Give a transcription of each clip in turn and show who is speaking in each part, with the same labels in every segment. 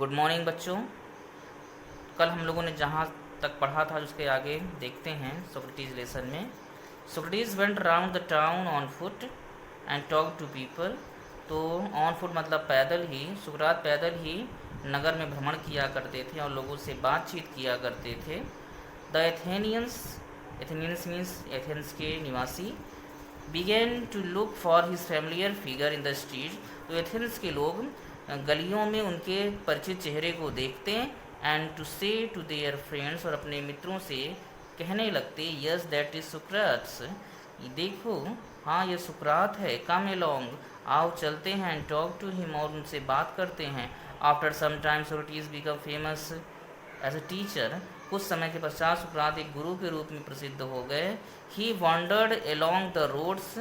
Speaker 1: Good morning बच्चों। कल हम लोगों ने जहाँ तक पढ़ा था उसके आगे देखते हैं सोक्रेटिस लेसन में। Socrates went around the town on foot and talk to people. तो ऑन फुट मतलब पैदल ही, सुकरात पैदल ही नगर में भ्रमण किया करते थे और लोगों से बातचीत किया करते थे। द एथेनियंस मीन्स एथेंस के निवासी began to look for his familiar figure in the street. तो एथेंस के लोग गलियों में उनके परिचित चेहरे को देखते and to say to their friends, और अपने मित्रों से कहने लगते यस दैट इज सुक्राट्स, देखो हाँ ये सुकरात है। कम एलोंग, आओ चलते हैं। एंड टॉक टू हिम, और उनसे बात करते हैं। After some time Socrates become famous as a teacher. कुछ समय के पश्चात सुकरात एक गुरु के रूप में प्रसिद्ध हो गए। ही वॉन्डर्ड एलोंग द रोड्स,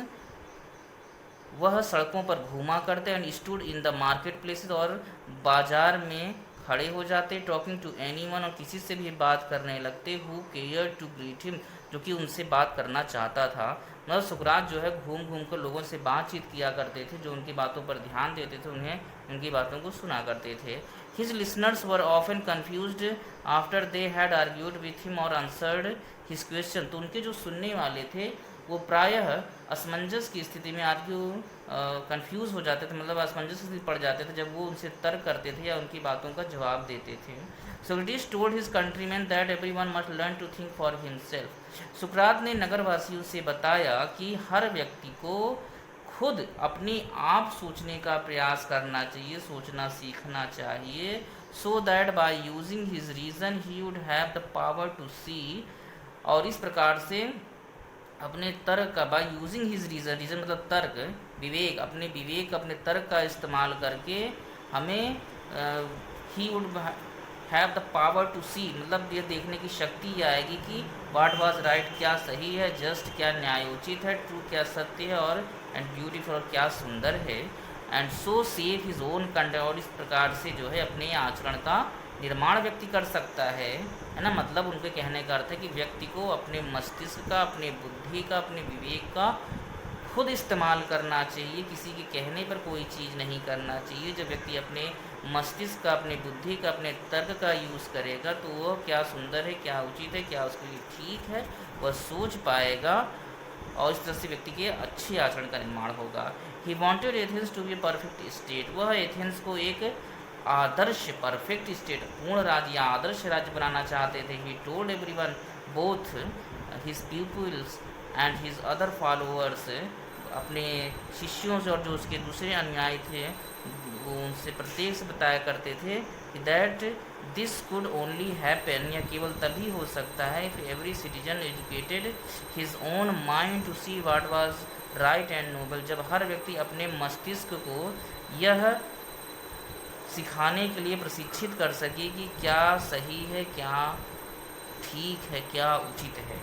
Speaker 1: वह सड़कों पर घूमा करते। And stood in the market places, और बाजार में खड़े हो जाते। टॉकिंग टू एनीवन, और किसी से भी बात करने लगते। Who care to greet him, जो कि उनसे बात करना चाहता था। मतलब सुकरात जो है घूम घूम कर लोगों से बातचीत किया करते थे, जो उनकी बातों पर ध्यान देते थे, उन्हें उनकी बातों को सुना करते थे। His listeners were often confused after they had argued with him और आंसर्ड हिज क्वेश्चन। तो उनके जो सुनने वाले थे वो प्रायः असमंजस की स्थिति में कंफ्यूज हो जाते थे, मतलब असमंजस स्थिति पड़ जाते थे जब वो उनसे तर्क करते थे या उनकी बातों का जवाब देते थे। Socrates told his countryman that everyone must learn to think for himself. सुकरात ने नगरवासियों से बताया कि हर व्यक्ति को खुद अपने आप सोचने का प्रयास करना चाहिए, सोचना सीखना चाहिए। So that by using his reason he would have the power to see, और इस प्रकार से अपने तर्क का, बाय यूजिंग हिज रीज़न मतलब तर्क, विवेक, अपने विवेक अपने तर्क का इस्तेमाल करके हमें he would have the power to see, मतलब ये देखने की शक्ति आएगी कि वाट वाज राइट, क्या सही है, जस्ट क्या न्यायोचित है, ट्रू क्या सत्य है, और एंड ब्यूटीफुल और क्या सुंदर है। And so save his own conduct, और इस प्रकार से जो है अपने आचरण का निर्माण व्यक्ति कर सकता है ना। मतलब उनके कहने का अर्थ है कि व्यक्ति को अपने मस्तिष्क का, अपने बुद्धि का, अपने विवेक का खुद इस्तेमाल करना चाहिए, किसी के कहने पर कोई चीज़ नहीं करना चाहिए। जब व्यक्ति अपने मस्तिष्क का, अपने बुद्धि का, अपने तर्क का यूज़ करेगा तो वह क्या सुंदर है, क्या उचित है, क्या उसके लिए ठीक है, वह सोच पाएगा और इस तरह से व्यक्ति के अच्छे आचरण का निर्माण होगा। He wanted Athens to be perfect state, वह एथेंस को एक आदर्श, परफेक्ट स्टेट, पूर्ण राज्य या आदर्श राज्य बनाना चाहते थे। He told everyone, both his peoples and his other followers, अपने शिष्यों से और जो उसके दूसरे अनुयायी थे वो उनसे प्रत्येक से बताया करते थे कि that this could only happen, या केवल तभी हो सकता है if every citizen educated his own mind to see what was right and noble, जब हर व्यक्ति अपने मस्तिष्क को यह सिखाने के लिए प्रशिक्षित कर सके कि क्या सही है, क्या ठीक है, क्या उचित है।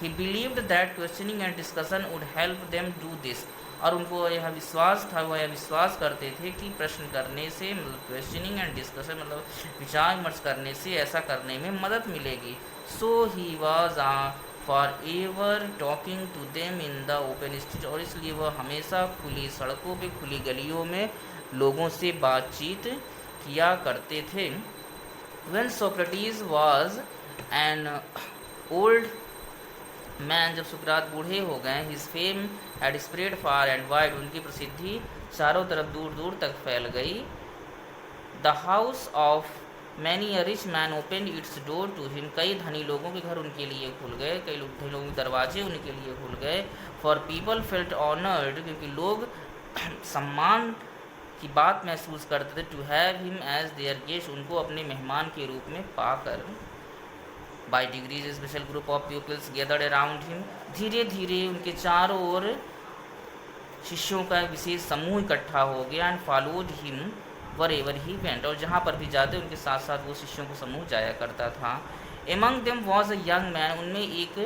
Speaker 1: He believed that questioning and discussion would help them do this, और उनको यह विश्वास था, वह यह विश्वास करते थे कि प्रश्न करने से, मतलब क्वेश्चनिंग एंड डिस्कशन मतलब विचार विमर्श करने से ऐसा करने में मदद मिलेगी। So he was forever talking to them in the open street, और इसलिए वह हमेशा खुली सड़कों पे, खुली गलियों में लोगों से बातचीत किया करते थे। When Socrates was an old man, जब सुकरात बूढ़े हो गए, his fame had spread far and wide, उनकी प्रसिद्धि चारों तरफ दूर दूर तक फैल गई। The house of many a rich man open its door to him, कई धनी लोगों के घर उनके लिए खुल गए, कई धनी लोगों के दरवाजे उनके लिए खुल गए। फॉर पीपल फेल्ट ऑनर्ड, क्योंकि लोग सम्मान की बात महसूस करते थे, to have him as their guest, उनको अपने मेहमान के रूप में पाकर। By degrees special group of peoples gathered around him, धीरे धीरे उनके चारों ओर शिष्यों का एक विशेष समूह इकट्ठा हो गया। And followed him were ever he went, और जहाँ पर भी जाते उनके साथ साथ वो शिष्यों को समूह जाया करता था। Among them was a young man, उनमें एक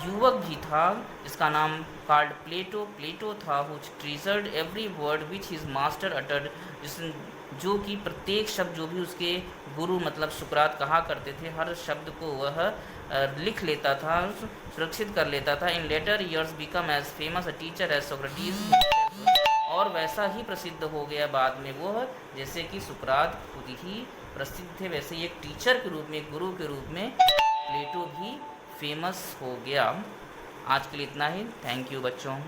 Speaker 1: युवक भी था जिसका नाम कॉल्ड प्लेटो, प्लेटो था, which treasured every word which his master uttered, जो कि प्रत्येक शब्द जो भी उसके गुरु मतलब सुकरात कहा करते थे, हर शब्द को वह लिख लेता था, सुरक्षित कर लेता था। In later years become as famous a teacher as Socrates, और वैसा ही प्रसिद्ध हो गया बाद में वो, जैसे कि सुकरात खुद ही प्रसिद्ध थे, वैसे ही एक टीचर के रूप में, एक गुरु के रूप में प्लेटो भी फेमस हो गया। आज के लिए इतना ही। थैंक यू बच्चों।